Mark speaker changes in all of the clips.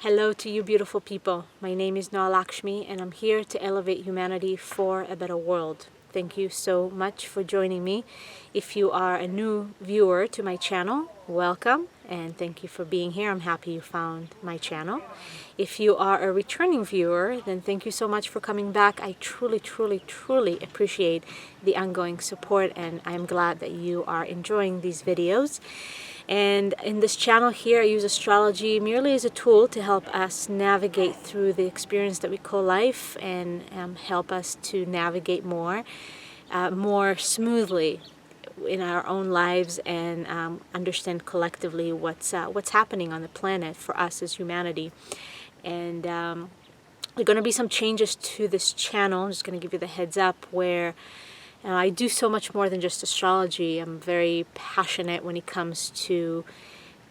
Speaker 1: Hello to you beautiful people. My name is Noa Lakshmi and I'm here to elevate humanity for a better world. Thank you so much for joining me. If you are a new viewer to my channel, welcome and thank you for being here. I'm happy you found my channel. If you are a returning viewer, then thank you so much for coming back. I truly appreciate the ongoing support and I'm glad that you are enjoying these videos. And in this channel here, I use astrology merely as a tool to help us navigate through the experience that we call life and help us to navigate more smoothly in our own lives and understand collectively what's happening on the planet for us as humanity. And there are going to be some changes to this channel. I'm just going to give you the heads up where I do so much more than just astrology. I'm very passionate when it comes to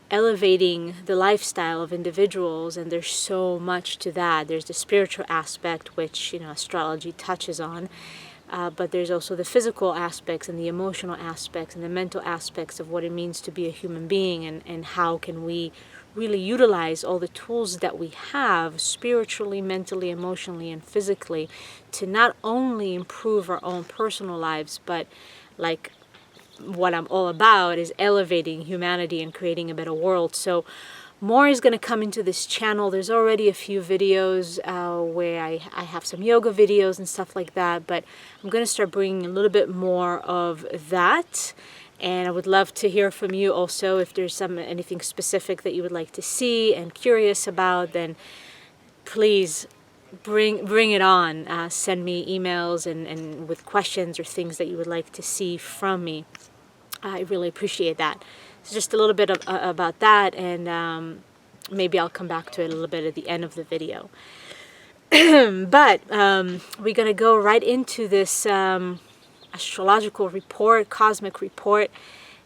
Speaker 1: elevating the lifestyle of individuals, and there's so much to that. There's the spiritual aspect, which astrology touches on, but there's also the physical aspects and the emotional aspects and the mental aspects of what it means to be a human being, and how can we really utilize all the tools that we have spiritually, mentally, emotionally, and physically to not only improve our own personal lives, but like what I'm all about is elevating humanity and creating a better world. So more is going to come into this channel. There's already a few videos where I have some yoga videos and stuff like that, but I'm going to start bringing a little bit more of that. And I would love to hear from you also. If there's anything specific that you would like to see and curious about, then please bring it on. Send me emails and with questions or things that you would like to see from me. I really appreciate that. So just a little bit about that, and maybe I'll come back to it a little bit at the end of the video. But we're going to go right into this astrological report, cosmic report,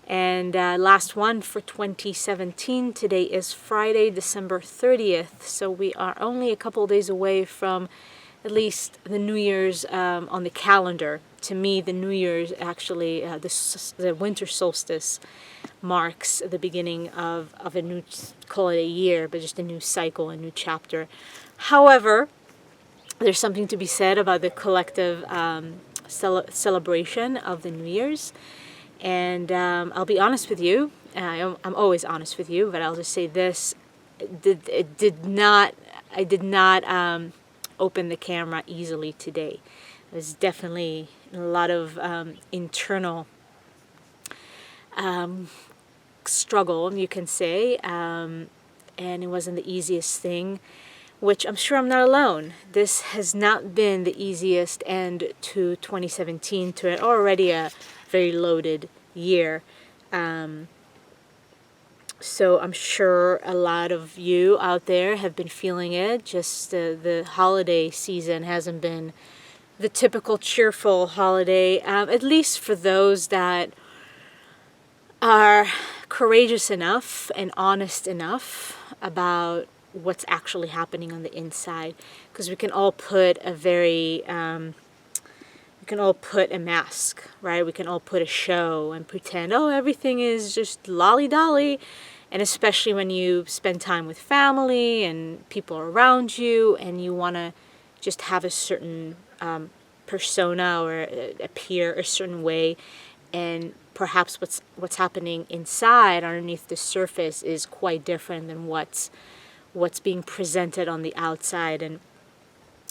Speaker 1: and last one for 2017. Today is Friday, December 30th, so we are only a couple of days away from at least the New Year's on the calendar. To me, the New Year's actually, the winter solstice marks the beginning of a new, call it a year, but just a new cycle, a new chapter. However, there's something to be said about the collective celebration of the New Year's, and I'll be honest with you. I'm always honest with you, but I'll just say this: I did not open the camera easily today. It was definitely a lot of internal struggle, you can say, and it wasn't the easiest thing. Which I'm sure I'm not alone. This has not been the easiest end to 2017, to already a very loaded year. So I'm sure a lot of you out there have been feeling it. Just the holiday season hasn't been the typical cheerful holiday, at least for those that are courageous enough and honest enough about what's actually happening on the inside, because we can all put a mask, right? We can all put a show and pretend, oh, everything is just lolly-dolly, and especially when you spend time with family and people around you and you want to just have a certain persona or appear a certain way, and perhaps what's happening inside underneath the surface is quite different than what's being presented on the outside. And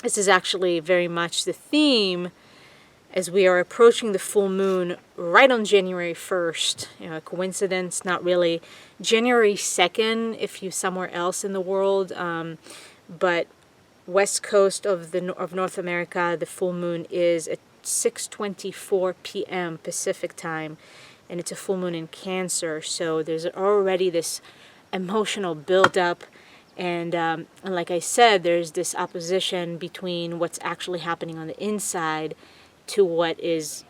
Speaker 1: this is actually very much the theme as we are approaching the full moon right on January 1st. A coincidence? Not really. January 2nd, if you're somewhere else in the world, but west coast of North America, the full moon is at 6:24 p.m. Pacific time, and it's a full moon in Cancer. So there's already this emotional buildup. And like I said, there's this opposition between what's actually happening on the inside to what is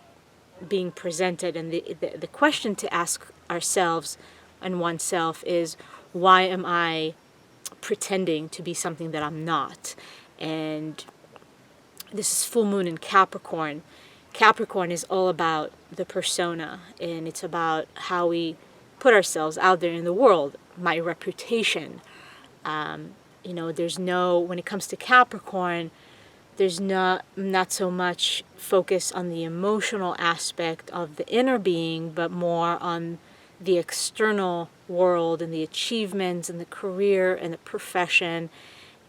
Speaker 1: being presented. And the question to ask ourselves and oneself is, why am I pretending to be something that I'm not? And this is full moon in Capricorn. Capricorn is all about the persona, and it's about how we put ourselves out there in the world, my reputation, there's no, when it comes to Capricorn, there's not so much focus on the emotional aspect of the inner being, but more on the external world and the achievements and the career and the profession.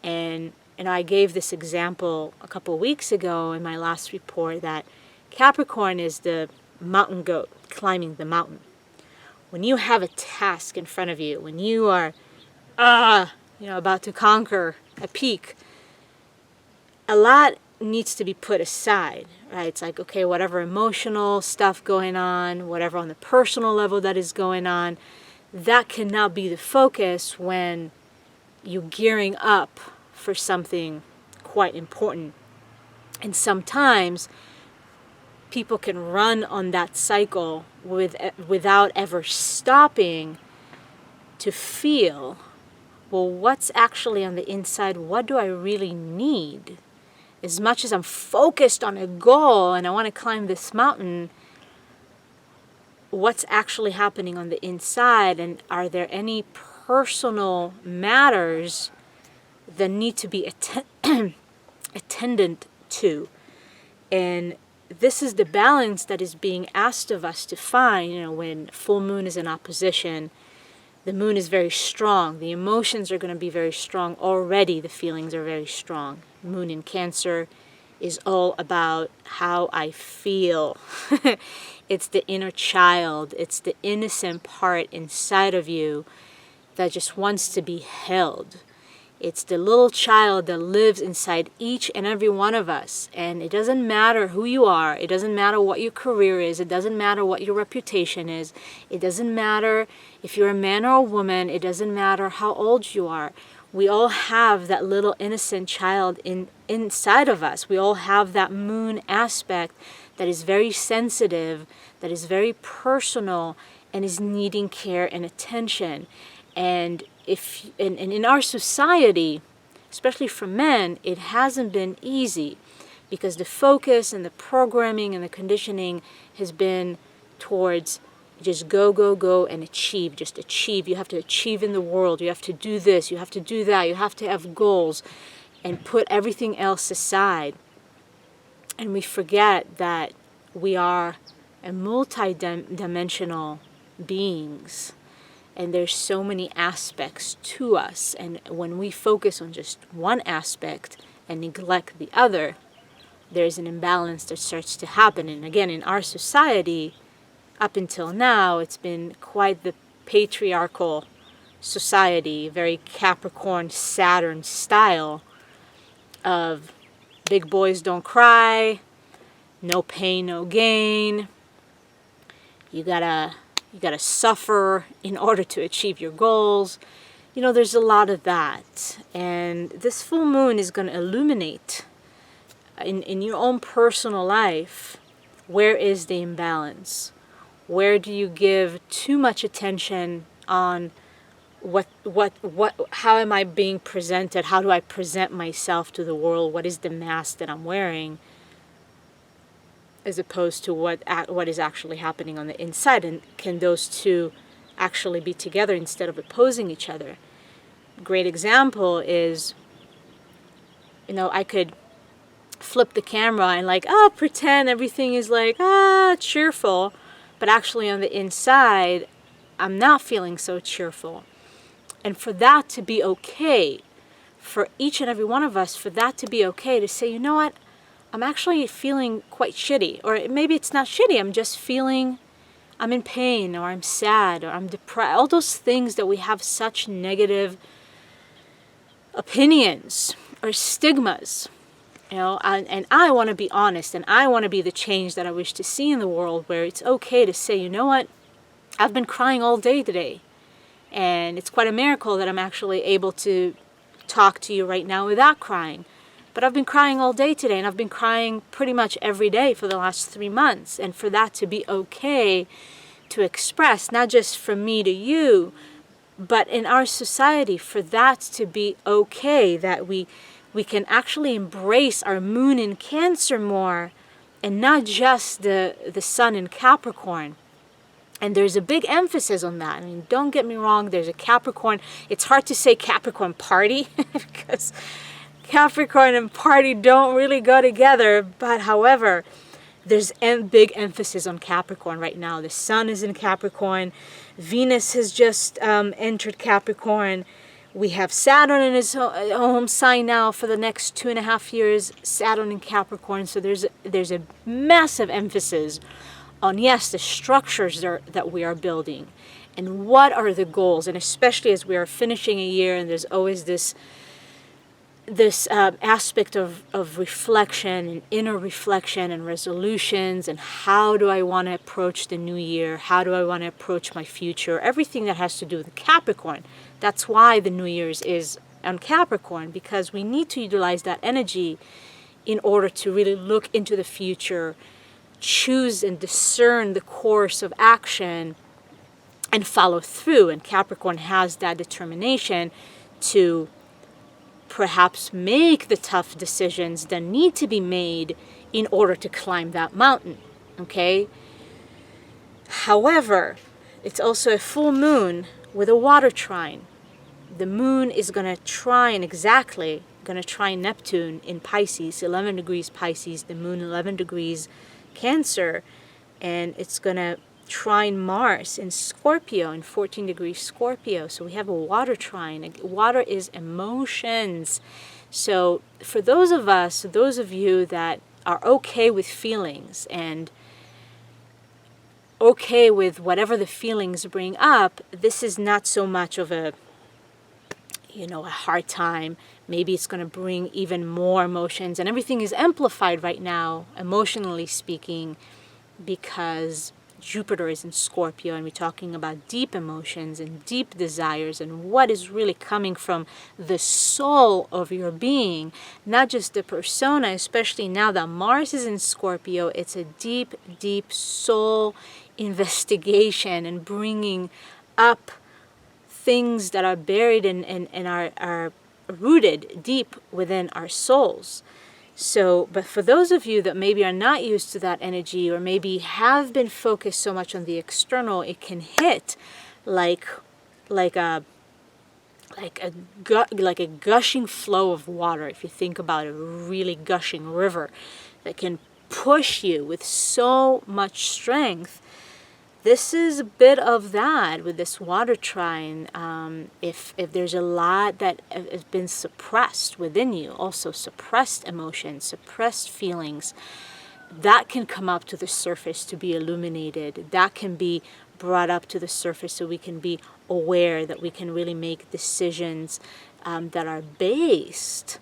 Speaker 1: And I gave this example a couple of weeks ago in my last report that Capricorn is the mountain goat climbing the mountain. When you have a task in front of you, when you are about to conquer a peak, a lot needs to be put aside, right? It's like, okay, whatever emotional stuff going on, whatever on the personal level that is going on, that cannot be the focus when you're gearing up for something quite important. And sometimes people can run on that cycle without ever stopping to feel, well, what's actually on the inside? What do I really need? As much as I'm focused on a goal and I want to climb this mountain, what's actually happening on the inside? And are there any personal matters that need to be attended to? And this is the balance that is being asked of us to find. When full moon is in opposition, the moon is very strong. The emotions are going to be very strong already. The feelings are very strong. Moon in Cancer is all about how I feel. It's the inner child. It's the innocent part inside of you that just wants to be held. It's the little child that lives inside each and every one of us. And it doesn't matter who you are. It doesn't matter what your career is. It doesn't matter what your reputation is. It doesn't matter if you're a man or a woman. It doesn't matter how old you are. We all have that little innocent child inside of us. We all have that moon aspect that is very sensitive, that is very personal, and is needing care and attention. And in our society, especially for men, it hasn't been easy because the focus and the programming and the conditioning has been towards just go and achieve, just achieve. You have to achieve in the world. You have to do this. You have to do that. You have to have goals and put everything else aside. And we forget that we are a multi-dimensional beings. And there's so many aspects to us. And when we focus on just one aspect and neglect the other, there's an imbalance that starts to happen. And again, in our society, up until now, it's been quite the patriarchal society, very Capricorn, Saturn style of big boys don't cry, no pain, no gain. You gotta suffer in order to achieve your goals. There's a lot of that. And this full moon is going to illuminate in your own personal life, where is the imbalance? Where do you give too much attention on how am I being presented? How do I present myself to the world? What is the mask that I'm wearing? As opposed to what is actually happening on the inside. And can those two actually be together instead of opposing each other? Great example is, I could flip the camera and pretend everything is cheerful, but actually on the inside, I'm not feeling so cheerful. And for that to be okay, for each and every one of us, for that to be okay, to say, you know what, I'm actually feeling quite shitty. Or maybe it's not shitty, I'm just feeling I'm in pain, or I'm sad, or I'm depressed. All those things that we have such negative opinions or stigmas. And I want to be honest, and I want to be the change that I wish to see in the world, where it's okay to say, you know what, I've been crying all day today. And it's quite a miracle that I'm actually able to talk to you right now without crying. But I've been crying all day today, and I've been crying pretty much every day for the last 3 months. And for that to be okay to express, not just from me to you, but in our society, for that to be okay, that we can actually embrace our moon in Cancer more, and not just the sun in Capricorn. And there's a big emphasis on that. I mean, don't get me wrong, there's a Capricorn. It's hard to say Capricorn party because Capricorn and party don't really go together. But however, there's a big emphasis on Capricorn right now. The sun is in Capricorn. Venus has just entered Capricorn. We have Saturn in his home sign now for the next 2.5 years. Saturn in Capricorn. So there's a massive emphasis on, yes, the structures that we are building and what are the goals. And especially as we are finishing a year, and there's always this aspect of reflection and inner reflection and resolutions, and how do I want to approach the new year? How do I want to approach my future? Everything that has to do with Capricorn. That's why the New Year's is on Capricorn, because we need to utilize that energy in order to really look into the future, choose and discern the course of action, and follow through. And Capricorn has that determination to perhaps make the tough decisions that need to be made in order to climb that mountain, okay? However, it's also a full moon with a water trine. The moon is going to trine Neptune in Pisces, 11 degrees Pisces, the moon 11 degrees Cancer, and it's going to trine Mars in Scorpio, in 14 degrees Scorpio. So we have a water trine. Water is emotions. So for those of you that are okay with feelings and okay with whatever the feelings bring up, this is not so much of a hard time. Maybe it's going to bring even more emotions, and everything is amplified right now, emotionally speaking, because Jupiter is in Scorpio, and we're talking about deep emotions and deep desires and what is really coming from the soul of your being, not just the persona. Especially now that Mars is in Scorpio, it's a deep, deep soul investigation and bringing up things that are buried and are rooted deep within our souls. So, but for those of you that maybe are not used to that energy, or maybe have been focused so much on the external, it can hit like a gushing flow of water. If you think about a really gushing river that can push you with so much strength, this is a bit of that with this water trine. If there's a lot that has been suppressed within you, also suppressed emotions, suppressed feelings, that can come up to the surface to be illuminated. That can be brought up to the surface so we can be aware, that we can really make decisions that are based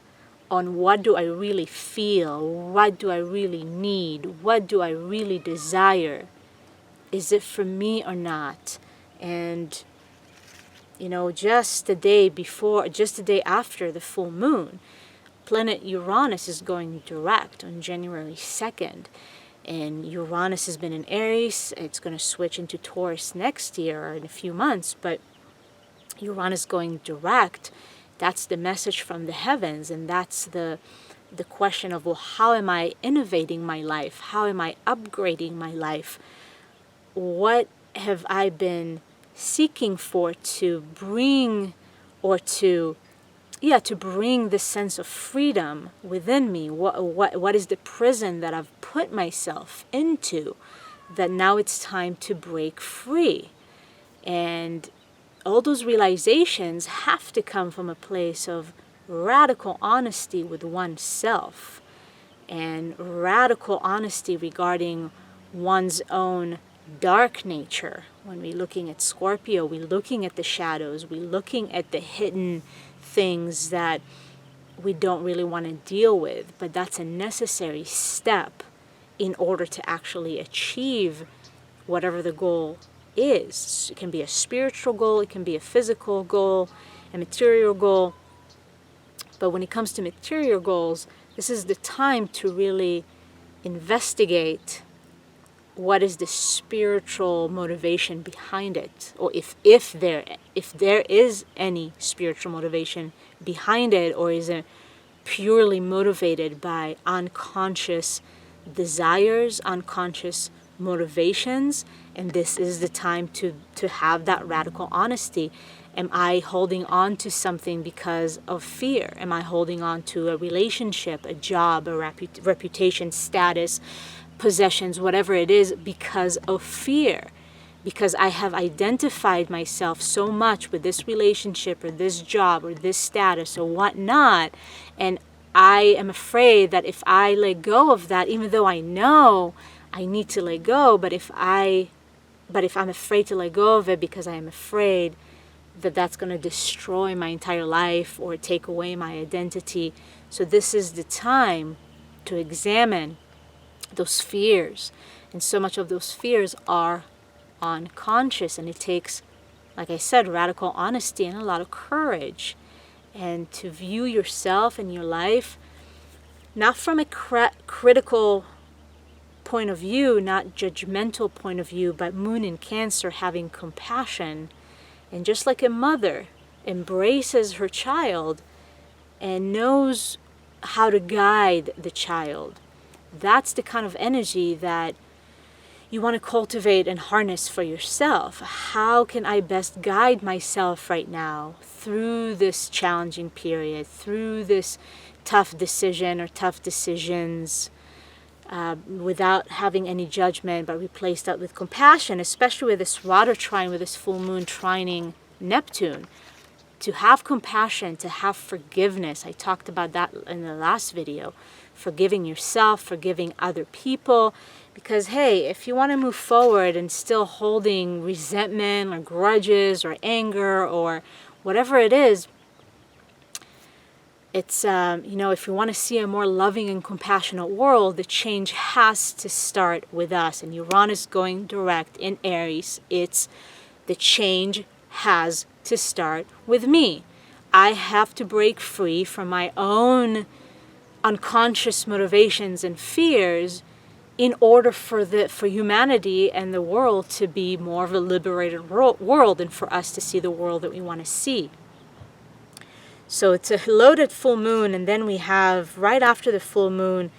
Speaker 1: on what do I really feel, what do I really need, what do I really desire. Is it for me or not? And, just the day after the full moon, planet Uranus is going direct on January 2nd. And Uranus has been in Aries. It's going to switch into Taurus next year or in a few months. But Uranus going direct, that's the message from the heavens. And that's the question of, well, how am I innovating my life? How am I upgrading my life? What have I been seeking for to bring, or to bring this sense of freedom within me? What is the prison that I've put myself into, that now it's time to break free? And all those realizations have to come from a place of radical honesty with oneself, and radical honesty regarding one's own dark nature. When we're looking at Scorpio, we're looking at the shadows, we're looking at the hidden things that we don't really want to deal with, but that's a necessary step in order to actually achieve whatever the goal is. It can be a spiritual goal, it can be a physical goal, a material goal. But when it comes to material goals, this is the time to really investigate what is the spiritual motivation behind it, or if there is any spiritual motivation behind it, or is it purely motivated by unconscious desires, unconscious motivations, And this is the time to have that radical honesty. Am I holding on to something because of fear? Am I holding on to a relationship, a job, a reputation, status, possessions, whatever it is, because of fear? Because I have identified myself so much with this relationship or this job or this status or whatnot, and I am afraid that if I let go of that, even though I know I need to let go, but if I'm afraid to let go of it because I am afraid that that's going to destroy my entire life or take away my identity. So this is the time to examine those fears. And so much of those fears are unconscious, and it takes, like I said, radical honesty and a lot of courage. And to view yourself and your life not from a critical point of view, not judgmental point of view, but Moon in Cancer, having compassion. And just like a mother embraces her child and knows how to guide the child, that's the kind of energy that you want to cultivate and harness for yourself. How can I best guide myself right now through this challenging period, through this tough decision or tough decisions, without having any judgment, but replace that with compassion, especially with this water trine, with this full moon trining Neptune. To have compassion, to have forgiveness. I talked about that in the last video. Forgiving yourself, forgiving other people. Because, hey, if you want to move forward and still holding resentment or grudges or anger or whatever it is, it's, if you want to see a more loving and compassionate world, the change has to start with us. And Uranus going direct in Aries, it's the change has to start with me. I have to break free from my own unconscious motivations and fears in order for humanity and the world to be more of a liberated world and for us to see the world that we want to see. So it's a loaded full moon, and then we have, right after the full moon,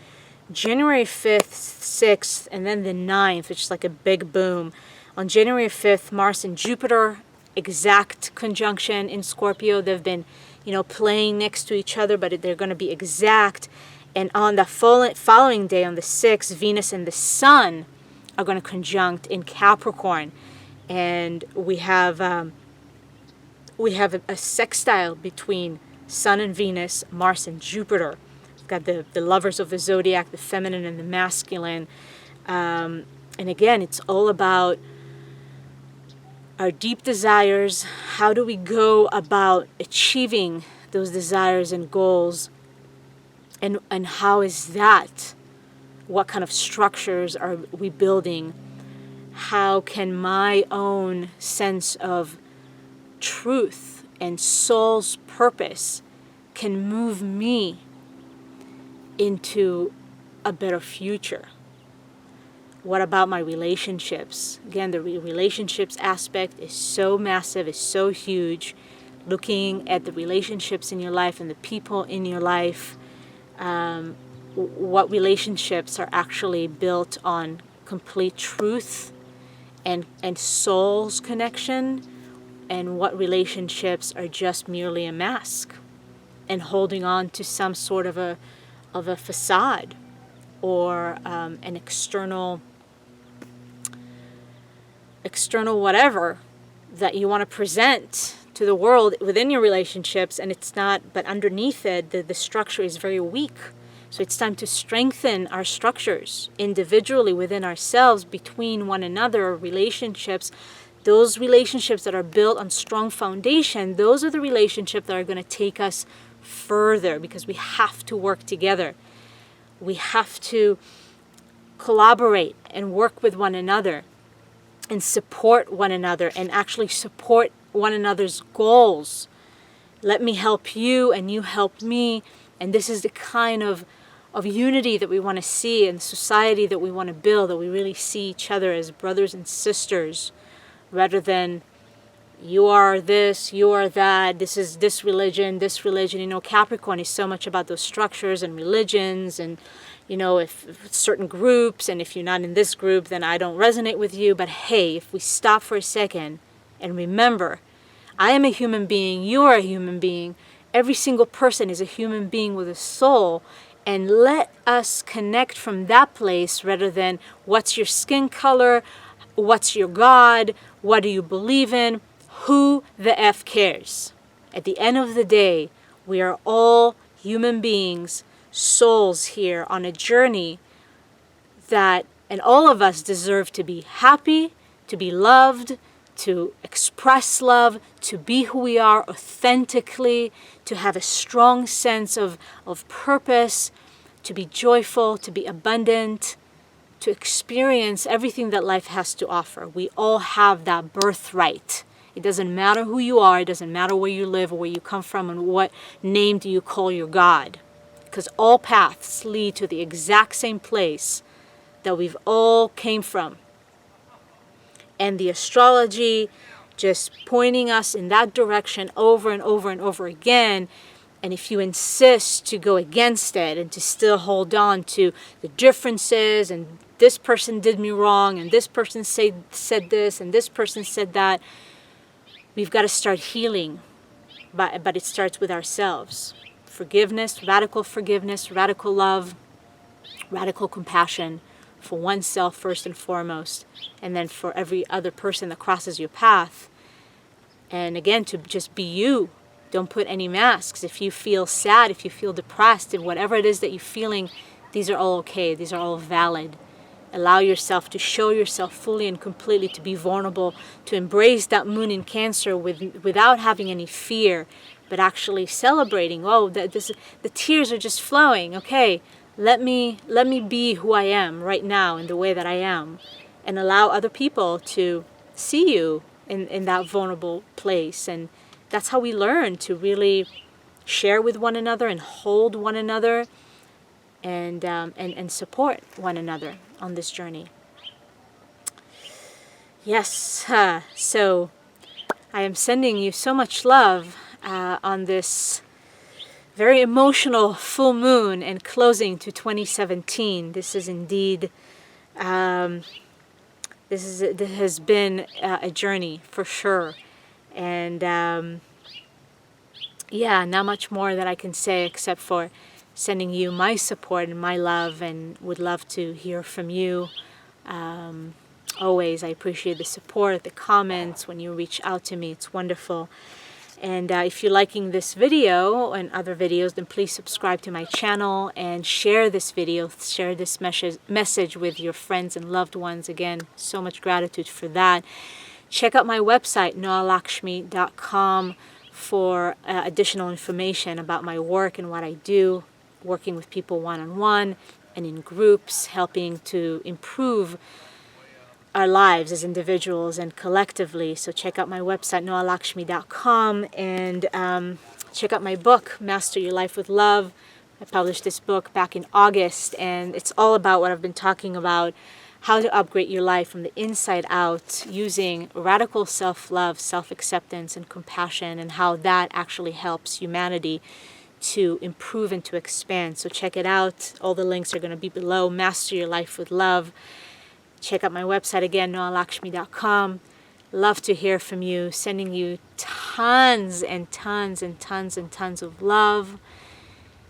Speaker 1: January 5th, 6th, and then the 9th, which is like a big boom. On January 5th, Mars and Jupiter, exact conjunction in Scorpio. They've been, playing next to each other, but they're going to be exact. And on the following day, on the 6th, Venus and the Sun are going to conjunct in Capricorn. And we have a sextile between Sun and Venus, Mars and Jupiter. We've got the lovers of the zodiac, the feminine and the masculine. And again, it's all about our deep desires. How do we go about achieving those desires and goals? And how is that? What kind of structures are we building? How can my own sense of truth and soul's purpose can move me into a better future? What about my relationships? Again, the relationships aspect is so massive, is so huge. Looking at the relationships in your life and the people in your life, what relationships are actually built on complete truth and soul's connection, and what relationships are just merely a mask and holding on to some sort of a facade or an external whatever that you want to present to the world within your relationships, and it's not, but underneath it, the structure is very weak. So it's time to strengthen our structures individually within ourselves, between one another, relationships. Those relationships that are built on strong foundation, those are the relationships that are going to take us further, because we have to work together. We have to collaborate and work with one another and support one another and actually support one another's goals. Let me help you and you help me. And this is the kind of unity that we want to see in society that we want to build, that we really see each other as brothers and sisters, rather than you are this, you are that, this is this religion. Capricorn is so much about those structures and religions and, if certain groups, and if you're not in this group, then I don't resonate with you. But hey, if we stop for a second and remember, I am a human being, you are a human being, every single person is a human being with a soul, and let us connect from that place rather than what's your skin color, what's your God, what do you believe in, who the F cares? At the end of the day, we are all human beings, souls here on a journey and all of us deserve to be happy, to be loved, to express love, to be who we are authentically, to have a strong sense of purpose, to be joyful, to be abundant, to experience everything that life has to offer. We all have that birthright. It doesn't matter who you are, it doesn't matter where you live or where you come from and what name do you call your God. Because all paths lead to the exact same place that we've all came from. And the astrology just pointing us in that direction over and over and over again. And if you insist to go against it and to still hold on to the differences and this person did me wrong and this person said this and this person said that, we've got to start healing. But it starts with ourselves. Forgiveness, radical love, radical compassion for oneself first and foremost, and then for every other person that crosses your path. And again, to just be you. Don't put any masks. If you feel sad, if you feel depressed, and whatever it is that you're feeling, these are all okay. These are all valid. Allow yourself to show yourself fully and completely, to be vulnerable, to embrace that moon in Cancer without having any fear, but actually celebrating. Oh, the tears are just flowing. Okay, let me be who I am right now in the way that I am, and allow other people to see you in that vulnerable place. And that's how we learn to really share with one another and hold one another and support one another on this journey. Yes, so I am sending you so much love on this very emotional full moon and closing to 2017. This is indeed, this has been a journey for sure. And yeah, not much more that I can say except for sending you my support and my love, and would love to hear from you. Always, I appreciate the support, the comments, when you reach out to me. It's wonderful. And if you're liking this video and other videos, then please subscribe to my channel and share this video, share this message with your friends and loved ones. Again, so much gratitude for that. Check out my website, noalakshmi.com, for additional information about my work and what I do, working with people one-on-one and in groups, helping to improve our lives as individuals and collectively. So check out my website, noalakshmi.com, and check out my book, Master Your Life with Love. I published this book back in August, and it's all about what I've been talking about, how to upgrade your life from the inside out using radical self-love, self-acceptance, and compassion, and how that actually helps humanity to improve and to expand. So check it out. All the links are going to be below. Master Your Life with Love. Check out my website again, noalakshmi.com. Love to hear from you. Sending you tons and tons and tons and tons of love.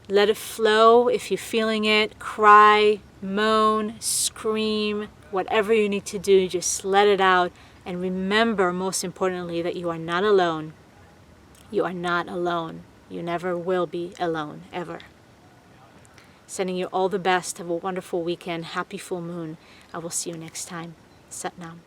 Speaker 1: Let it flow if you're feeling it. Cry, moan, scream, whatever you need to do, just let it out. And remember, most importantly, that you are not alone. You are not alone. You never will be alone, ever. Sending you all the best. Have a wonderful weekend. Happy full moon. I will see you next time. Sat Nam.